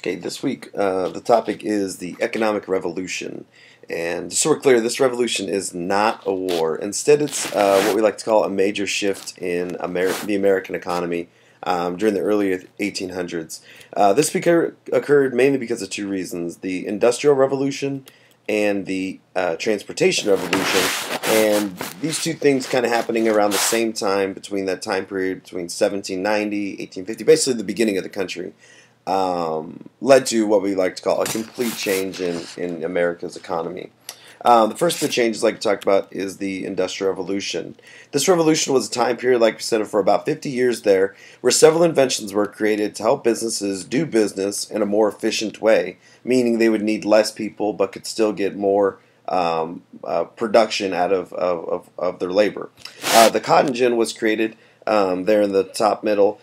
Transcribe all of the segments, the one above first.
Okay, this week the topic is the economic revolution. And just so we're clear, this revolution is not a war. Instead, it's what we like to call a major shift in the American economy during the early 1800s. This occurred mainly because of two reasons: the Industrial Revolution and the Transportation Revolution. And these two things kind of happening around the same time, between that time period, between 1790, 1850, basically the beginning of the country. Led to what we like to call a complete change in America's economy. The first of the changes I'd like to talk about is the Industrial Revolution. This revolution was a time period, like we said, for about 50 years there, where several inventions were created to help businesses do business in a more efficient way, meaning they would need less people but could still get more production out of their labor. The cotton gin was created there in the top middle.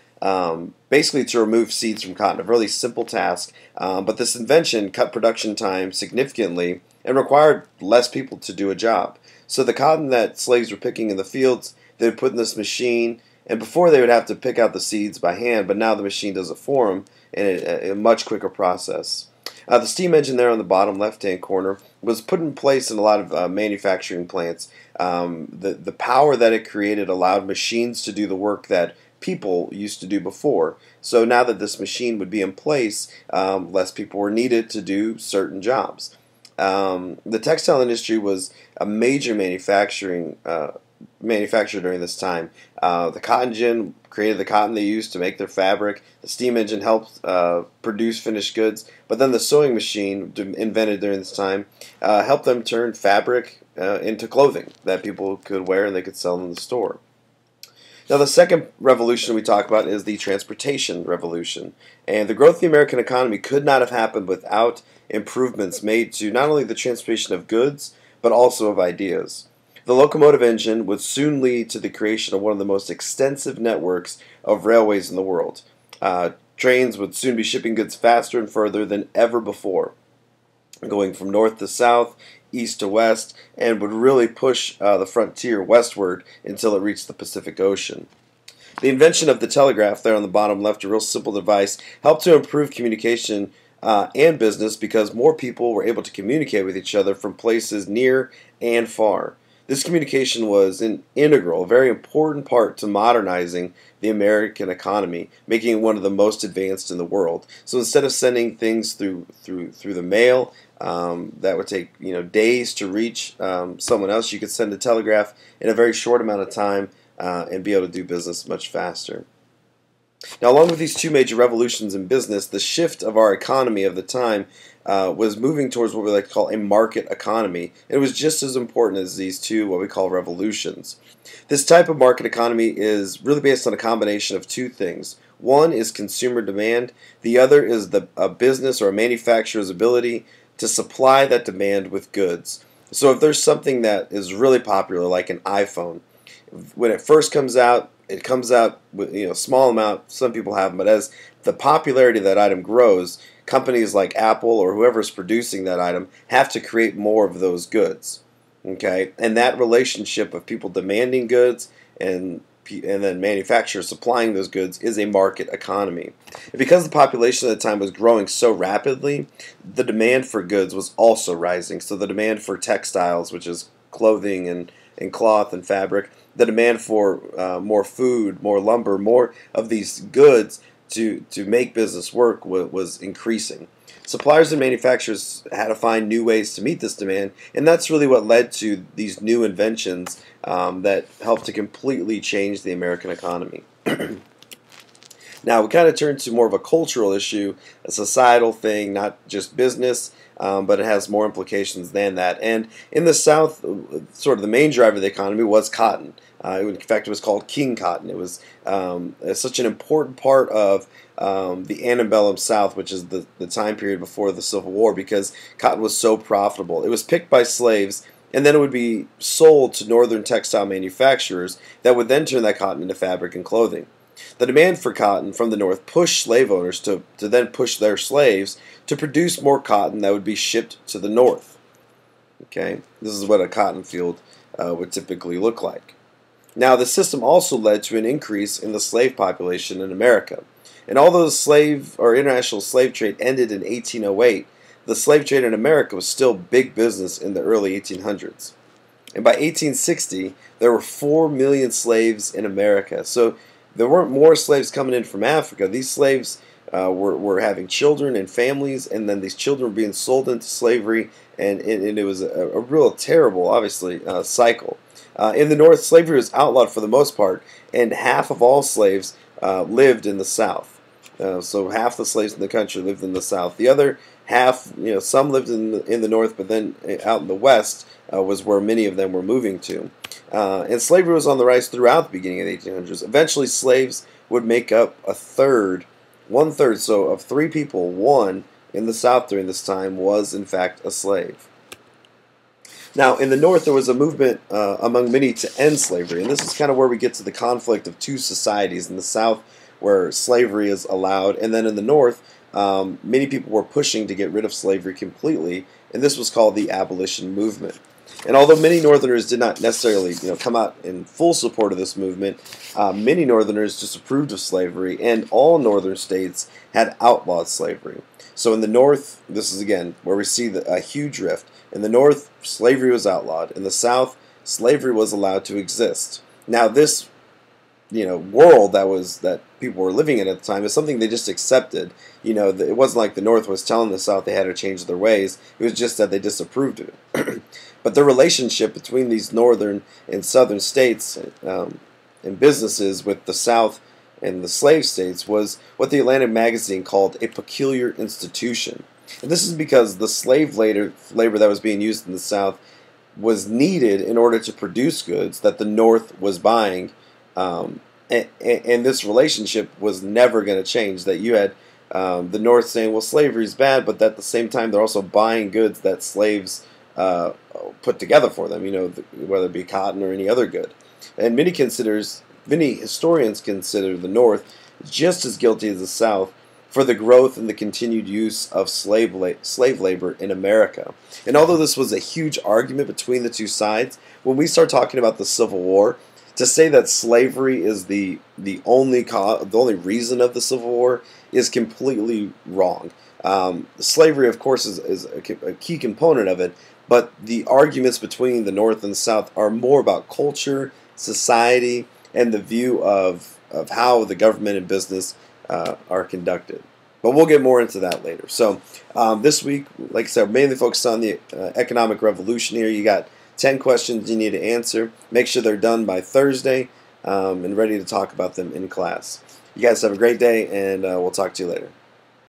Basically to remove seeds from cotton, a really simple task, but this invention cut production time significantly and required less people to do a job. So the cotton that slaves were picking in the fields, they would put in this machine, and before they would have to pick out the seeds by hand, but now the machine does it for them in a much quicker process. The steam engine there on the bottom left-hand corner was put in place in a lot of manufacturing plants. The power that it created allowed machines to do the work that people used to do before. So now that this machine would be in place, less people were needed to do certain jobs. The textile industry was a major manufacturer during this time. The cotton gin created the cotton they used to make their fabric. The steam engine helped produce finished goods. But then the sewing machine, invented during this time, helped them turn fabric into clothing that people could wear and they could sell in the store. Now, the second revolution we talk about is the Transportation Revolution. And the growth of the American economy could not have happened without improvements made to not only the transportation of goods, but also of ideas. The locomotive engine would soon lead to the creation of one of the most extensive networks of railways in the world. Trains would soon be shipping goods faster and further than ever before, going from north to south, east to west, and would really push the frontier westward until it reached the Pacific Ocean. The invention of the telegraph there on the bottom left, a real simple device, helped to improve communication and business because more people were able to communicate with each other from places near and far. This communication was an integral, very important part to modernizing the American economy, making it one of the most advanced in the world. So instead of sending things through the mail, that would take days to reach someone else, you could send a telegraph in a very short amount of time and be able to do business much faster. Now, along with these two major revolutions in business, the shift of our economy of the time was moving towards what we like to call a market economy. It was just as important as these two, what we call revolutions. This type of market economy is really based on a combination of two things. One is consumer demand. The other is a business or a manufacturer's ability to supply that demand with goods. So if there's something that is really popular, like an iPhone, when it first comes out, it comes out with a small amount. Some people have them, but as the popularity of that item grows, companies like Apple or whoever's producing that item have to create more of those goods. Okay, and that relationship of people demanding goods and then manufacturers supplying those goods is a market economy. And because the population at the time was growing so rapidly, the demand for goods was also rising. So the demand for textiles, which is clothing and cloth and fabric, the demand for more food, more lumber, more of these goods to make business work was increasing. Suppliers and manufacturers had to find new ways to meet this demand, and that's really what led to these new inventions that helped to completely change the American economy. Now, we kind of turn to more of a cultural issue, a societal thing, not just business, but it has more implications than that. And in the South, sort of the main driver of the economy was cotton. In fact, it was called King Cotton. It was such an important part of the antebellum South, which is the time period before the Civil War, because cotton was so profitable. It was picked by slaves, and then it would be sold to northern textile manufacturers that would then turn that cotton into fabric and clothing. The demand for cotton from the North pushed slave owners to then push their slaves to produce more cotton that would be shipped to the North. Okay, this is what a cotton field would typically look like. Now, the system also led to an increase in the slave population in America. And although the slave or international slave trade ended in 1808, the slave trade in America was still big business in the early 1800s. And by 1860, there were 4 million slaves in America. So there weren't more slaves coming in from Africa. These slaves were having children and families, and then these children were being sold into slavery, and it was a real terrible, obviously, cycle. In the North, slavery was outlawed for the most part, and half of all slaves lived in the South. So half the slaves in the country lived in the South. The other half, some lived in the North, but then out in the West was where many of them were moving to. And slavery was on the rise throughout the beginning of the 1800s. Eventually, slaves would make up one third, so of 3 people, 1 in the South during this time was in fact a slave. Now, in the North, there was a movement among many to end slavery, and this is kind of where we get to the conflict of two societies. In the South, where slavery is allowed, and then in the North, many people were pushing to get rid of slavery completely, and this was called the abolition movement. And although many Northerners did not necessarily, come out in full support of this movement, many Northerners disapproved of slavery, and all Northern states had outlawed slavery. So in the North, this is again where we see a huge rift. In the North, slavery was outlawed. In the South, slavery was allowed to exist. Now this, world that people were living in at the time is something they just accepted. It wasn't like the North was telling the South they had to change their ways. It was just that they disapproved of it. But the relationship between these northern and southern states and businesses with the South and the slave states was what the Atlantic magazine called a peculiar institution. And this is because the slave labor that was being used in the South was needed in order to produce goods that the North was buying. And this relationship was never going to change. That you had the North saying, well, slavery is bad, but at the same time they're also buying goods that slaves put together for them, whether it be cotton or any other good. And many historians consider the North just as guilty as the South for the growth and the continued use of slave labor in America. And although this was a huge argument between the two sides, when we start talking about the Civil War, to say that slavery is the only reason of the Civil War is completely wrong. Slavery, of course, is a key component of it, but the arguments between the North and the South are more about culture, society, and the view of how the government and business are conducted. But we'll get more into that later. So this week, like I said, mainly focused on the economic revolution here. You got 10 questions you need to answer. Make sure they're done by Thursday and ready to talk about them in class. You guys have a great day, and we'll talk to you later.